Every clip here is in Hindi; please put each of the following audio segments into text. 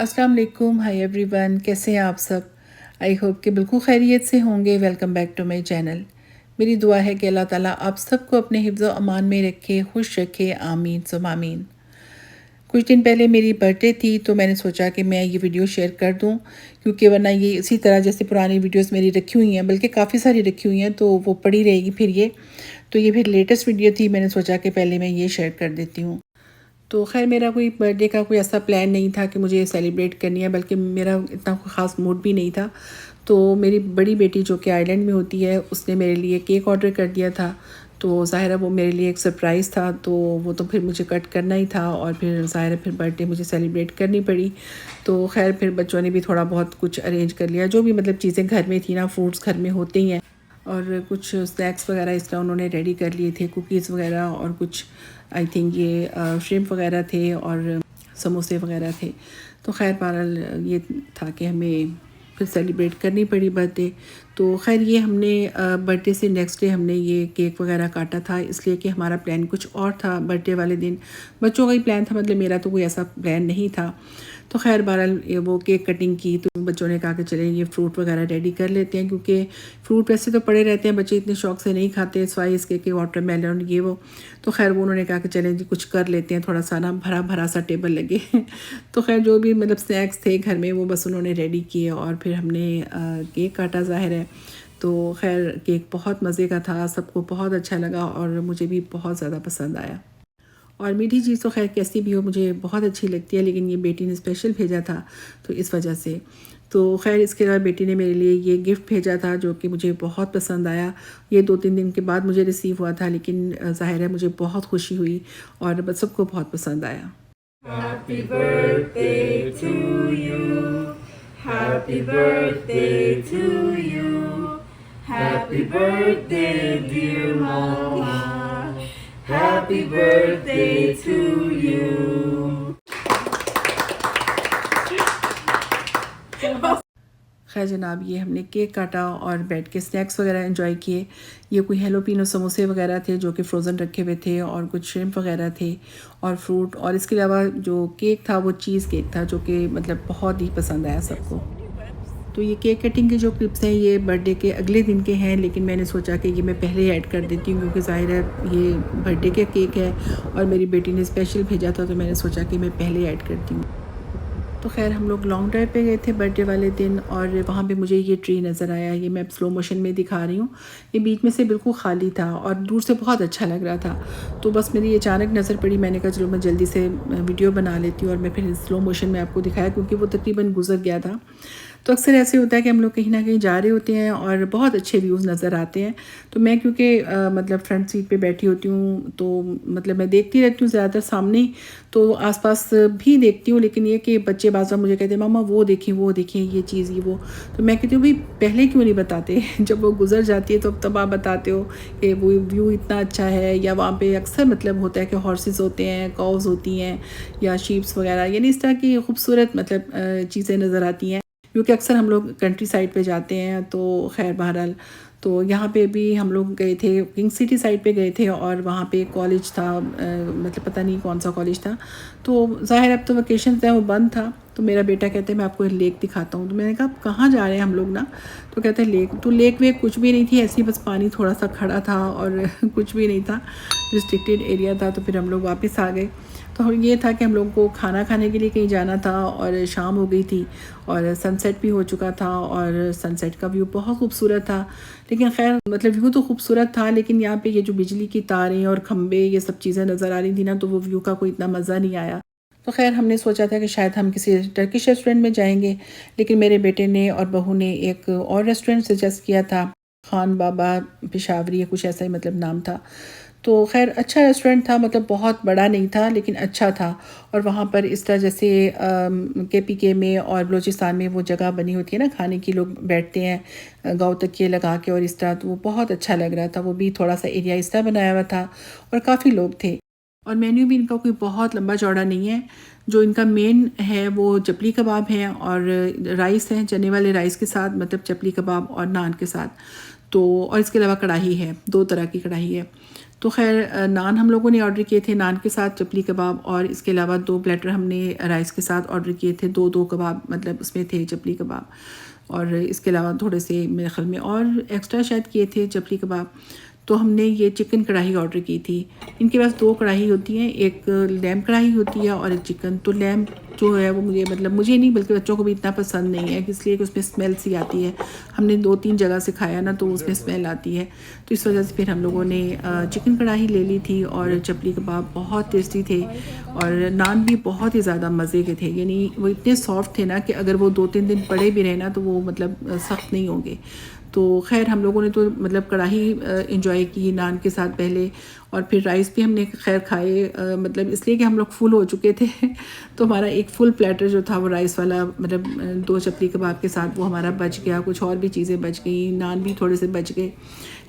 अस्सलाम वालेकुम, हाय एवरीवन, कैसे हैं आप सब। आई होप कि बिल्कुल खैरियत से होंगे। Welcome back to my channel. मेरी दुआ है कि अल्लाह ताला आप सबको अपने हिफ्ज़ व अमान में रखे, खुश रखे, आमीन सुम आमीन। कुछ दिन पहले मेरी बर्थडे थी तो मैंने सोचा कि मैं ये वीडियो शेयर कर दूं, क्योंकि वरना ये इसी तरह जैसे पुरानी वीडियोस मेरी रखी हुई हैं, बल्कि काफ़ी सारी रखी हुई हैं, तो वो पड़ी रहेगी फिर ये। तो ये फिर लेटेस्ट वीडियो थी, मैंने सोचा कि पहले मैं ये शेयर कर देती हूँ। तो ख़ैर मेरा कोई बर्थडे का कोई ऐसा प्लान नहीं था कि मुझे सेलिब्रेट करनी है, बल्कि मेरा इतना कोई ख़ास मूड भी नहीं था। तो मेरी बड़ी बेटी जो कि आयरलैंड में होती है, उसने मेरे लिए केक ऑर्डर कर दिया था। तो ज़ाहिर है वो मेरे लिए एक सरप्राइज़ था, तो वो तो फिर मुझे कट करना ही था, और फिर ज़ाहिर है फिर बर्थडे मुझे सेलिब्रेट करनी पड़ी। तो खैर फिर बच्चों ने भी थोड़ा बहुत कुछ अरेंज कर लिया, जो भी मतलब चीज़ें घर में थी ना, फ्रूट्स घर में होते ही हैं, और कुछ स्नैक्स वगैरह इस तरह उन्होंने रेडी कर लिए थे, कुकीज़ वगैरह, और कुछ आई थिंक ये श्रिम्प वगैरह थे, और समोसे वगैरह थे। तो खैर बहरहाल ये था कि हमें फिर सेलिब्रेट करनी पड़ी बर्थडे। तो खैर ये हमने बर्थडे से नेक्स्ट डे हमने ये केक वगैरह काटा था, इसलिए कि हमारा प्लान कुछ और था बर्थडे वाले दिन। बच्चों का ही प्लान था, मतलब मेरा तो कोई ऐसा प्लान नहीं था। तो खैर बहरहाल ये वो केक कटिंग की, तो बच्चों ने कहा कि चलें ये फ्रूट वगैरह रेडी कर लेते हैं, क्योंकि फ्रूट वैसे तो पड़े रहते हैं, बच्चे इतने शौक से नहीं खाते, स्वाई इसके कि वाटरमेलन ये वो। तो खैर वो उन्होंने कहा कि चलें जी कुछ कर लेते हैं, थोड़ा सा ना भरा भरा सा टेबल लगे। तो खैर जो भी मतलब स्नैक्स थे घर में वो बस उन्होंने रेडी किए, और फिर हमने केक काटा ज़ाहिर है। तो खैर केक बहुत मज़े का था, सबको बहुत अच्छा लगा, और मुझे भी बहुत ज़्यादा पसंद आया। और मीठी चीज़ तो खैर कैसी भी हो मुझे बहुत अच्छी लगती है, लेकिन ये बेटी ने स्पेशल भेजा था तो इस वजह से। तो खैर इसके अलावा बेटी ने मेरे लिए ये गिफ्ट भेजा था, जो कि मुझे बहुत पसंद आया। ये 2-3 दिन के बाद मुझे रिसीव हुआ था, लेकिन ज़ाहिर है मुझे बहुत खुशी हुई, और बस सबको बहुत पसंद आया। Happy birthday to you. Happy birthday to you. Happy birthday, dear Mama. Happy birthday to you. खैर जनाब ये हमने केक काटा और बैठ के स्नैक्स वगैरह एंजॉय किए। ये कोई हेलोपिनो समोसे वगैरह थे जो कि फ़्रोज़न रखे हुए थे, और कुछ श्रिम्प वगैरह थे, और फ्रूट, और इसके अलावा जो केक था वो चीज़ केक था, जो कि मतलब बहुत ही पसंद आया सबको। तो ये केक कटिंग के जो क्लिप्स हैं ये बर्थडे के अगले दिन के हैं, लेकिन मैंने सोचा कि ये मैं पहले ही ऐड कर देती हूँ, क्योंकि ज़ाहिर है ये बर्थडे का केक है और मेरी बेटी ने स्पेशल भेजा था, तो मैंने सोचा कि मैं पहले ऐड करती हूँ। तो खैर हम लोग लॉन्ग ड्राइव पे गए थे बर्थडे वाले दिन, और वहाँ पे मुझे ये ट्री नज़र आया। ये मैं स्लो मोशन में दिखा रही हूँ। ये बीच में से बिल्कुल खाली था और दूर से बहुत अच्छा लग रहा था। तो बस मेरी अचानक नज़र पड़ी, मैंने कहा चलो मैं जल्दी से वीडियो बना लेती हूँ, और मैं फिर स्लो मोशन में आपको दिखाया, क्योंकि वो तकरीबन गुजर गया था। तो अक्सर ऐसे होता है कि हम लोग कहीं ना कहीं जा रहे होते हैं और बहुत अच्छे व्यूज़ नज़र आते हैं। तो मैं क्योंकि मतलब फ्रंट सीट पे बैठी होती हूँ, तो मतलब मैं देखती रहती हूँ ज़्यादातर सामने ही, तो आसपास भी देखती हूँ, लेकिन ये कि बच्चे बाज़ मुझे कहते हैं मामा वो देखें ये चीज़ ये वो। तो मैं कहती हूँ भाई पहले क्यों नहीं बताते। जब वो गुजर जाती है तो तब आप बताते हो कि वो व्यू इतना अच्छा है, या वहाँ पे अक्सर मतलब होता है कि हॉर्सेस होते हैं, काउज़ होती हैं, या शीप्स वगैरह, यानी इस तरह की खूबसूरत मतलब चीज़ें नज़र आती हैं, क्योंकि अक्सर हम लोग कंट्री साइड पे जाते हैं। तो खैर बहरहाल तो यहाँ पे भी हम लोग गए थे, किंग सिटी साइड पे गए थे, और वहाँ पे कॉलेज था, मतलब पता नहीं कौन सा कॉलेज था। तो ज़ाहिर अब तो वेकेशन था, वो बंद था। तो मेरा बेटा कहते हैं मैं आपको लेक दिखाता हूँ। तो मैंने कहा कहाँ जा रहे हैं हम लोग ना। तो कहते हैं लेक। तो लेक वेक कुछ भी नहीं थी, ऐसी बस पानी थोड़ा सा खड़ा था, और कुछ भी नहीं था, रिस्ट्रिक्टेड एरिया था। तो फिर हम लोग वापस आ गए। तो ये था कि हम लोगों को खाना खाने के लिए कहीं जाना था, और शाम हो गई थी, और सनसेट भी हो चुका था, और सनसेट का व्यू बहुत खूबसूरत था। लेकिन खैर मतलब व्यू तो खूबसूरत था, लेकिन यहाँ पे ये जो बिजली की तारें और खंबे ये सब चीज़ें नज़र आ रही थी ना, तो वो व्यू का कोई इतना मज़ा नहीं आया। तो खैर हमने सोचा था कि शायद हम किसी टर्किश रेस्टोरेंट में जाएंगे, लेकिन मेरे बेटे ने और बहू ने एक और रेस्टोरेंट सजेस्ट किया था, खान बाबा पेशावरी या कुछ ऐसा ही मतलब नाम था। तो खैर अच्छा रेस्टोरेंट था, मतलब बहुत बड़ा नहीं था लेकिन अच्छा था। और वहाँ पर इस तरह जैसे KPK में और बलूचिस्तान में वो जगह बनी होती है ना खाने की, लोग बैठते हैं गाँव तकिए लगा के, और इस तरह तो वो बहुत अच्छा लग रहा था। वो भी थोड़ा सा एरिया इस तरह बनाया हुआ था, और काफ़ी लोग थे। और मेन्यू भी इनका कोई बहुत लंबा चौड़ा नहीं है। जो इनका मेन है वो चपली कबाब हैं, और राइस हैं चने वाले राइस के साथ, मतलब चपली कबाब और नान के साथ। तो और इसके अलावा कढ़ाई है, 2 तरह की कढ़ाई है। तो खैर नान हम लोगों ने ऑर्डर किए थे, नान के साथ चपली कबाब, और इसके अलावा 2 प्लेटर हमने राइस के साथ ऑर्डर किए थे, 2 कबाब मतलब उसमें थे चपली कबाब, और इसके अलावा थोड़े से मेरे ख्याल में और एक्स्ट्रा शायद किए थे चपली कबाब। तो हमने ये चिकन कढ़ाई ऑर्डर की थी। इनके पास 2 कढ़ाई होती हैं, एक लैम्प कढ़ाई होती है और एक चिकन। तो लैम्प जो है वो मुझे नहीं बल्कि बच्चों को भी इतना पसंद नहीं है, इसलिए कि उसमें स्मेल सी आती है। हमने 2-3 जगह से खाया ना, तो उसमें स्मेल आती है, तो इस वजह से फिर हम लोगों ने चिकन कढ़ाई ले ली थी। और चपली कबाब बहुत टेस्टी थे, और नान भी बहुत ही ज़्यादा मज़े के थे, यानी वो इतने सॉफ्ट थे ना कि अगर वो 2-3 दिन पड़े भी रहे ना तो वो मतलब सख्त नहीं होंगे। तो खैर हम लोगों ने तो मतलब कढ़ाई इंजॉय की नान के साथ पहले, और फिर राइस भी हमने खैर खाए, मतलब इसलिए कि हम लोग फुल हो चुके थे तो हमारा एक फुल प्लेटर जो था वो राइस वाला, मतलब 2 चपली कबाब के साथ वो हमारा बच गया। कुछ और भी चीज़ें बच गई, नान भी थोड़े से बच गए,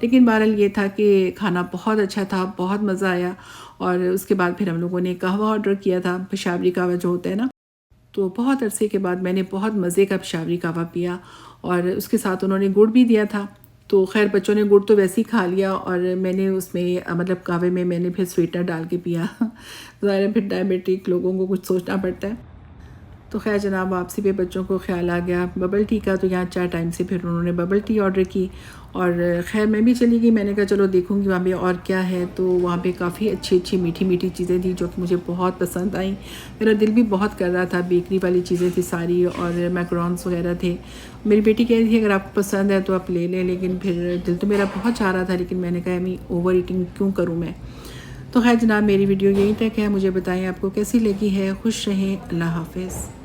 लेकिन बहरहाल ये था कि खाना बहुत अच्छा था, बहुत मज़ा आया। और उसके बाद फिर हम लोगों ने कहवा ऑर्डर किया था, पेशावरी कहवा जो होता है ना, तो बहुत अरसे के बाद मैंने बहुत मज़े का पेशावरी कहवा पिया, और उसके साथ उन्होंने गुड़ भी दिया था। तो खैर बच्चों ने गुड़ तो वैसे ही खा लिया, और मैंने उसमें मतलब कहवे में मैंने फिर स्वीटनर डाल के पिया ज़ाहिर है फिर डायबिटिक लोगों को कुछ सोचना पड़ता है। तो खैर जनाब वापसी पे बच्चों को ख्याल आ गया बबल टी का, तो यहाँ 4 टाइम से फिर उन्होंने बबल टी ऑर्डर की, और खैर मैं भी चली गई। मैंने कहा चलो देखूँगी वहाँ पे और क्या है। तो वहाँ पे काफ़ी अच्छी मीठी चीज़ें थी जो कि मुझे बहुत पसंद आई। मेरा दिल भी बहुत कर रहा था, बेकरी वाली चीज़ें थी सारी, और मैकरॉन्स वगैरह थे। मेरी बेटी कह रही थी अगर आपको पसंद है तो आप ले लें, लेकिन फिर दिल तो मेरा बहुत चाह रहा था, लेकिन मैंने कहा मैं ओवर ईटिंग क्यों करूँ मैं। तो खैर जनाब मेरी वीडियो यहीं तक है, मुझे बताएं आपको कैसी लगी है। खुश रहें, अल्लाह हाफ़िज़।